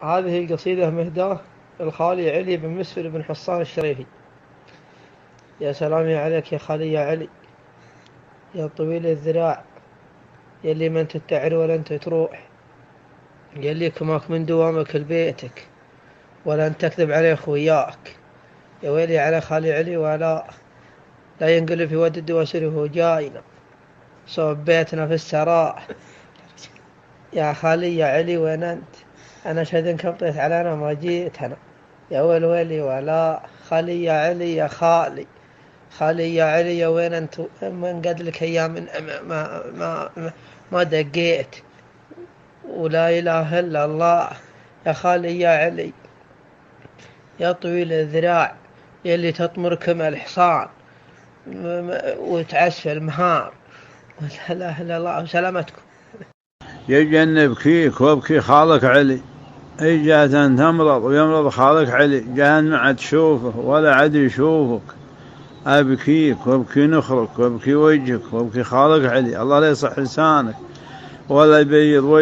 هذه القصيدة مهداة الخالي علي بن مسفر بن حصان الشريفي. يا سلامي عليك يا خالي يا علي، يا طويل الذراع، يلي ما انت تعر ولا انت تروح، يلي كماك من دوامك لبيتك ولا انت تكذب عليه خوياك. يا ويلي على خالي علي ولا لا ينقل في ود الدواسر وهو جاينا صوب بيتنا في السراء. يا خالي يا علي وين انت؟ انا شهد انك بطيت علينا ما جيت انا. يا ويلي ولا خالي يا علي يا خالي، خالي يا علي يا وين انت؟ من قد لك ايام ما دقيت، ولا اله الا الله. يا خالي يا علي، يا طويل الذراع، يلي تطمر كما الحصان وتعسى المهار، ولا اله الا الله. وسلامتكم. يجن بكيك وابكي خالك علي، اجت ان تمرض ويمرض خالك علي، جان ما عاد تشوفه ولا عاد يشوفك. ابكيك وابكي نخرك وابكي وجهك وابكي خالك علي، الله لا يصح لسانك ولا يبيض وجهك.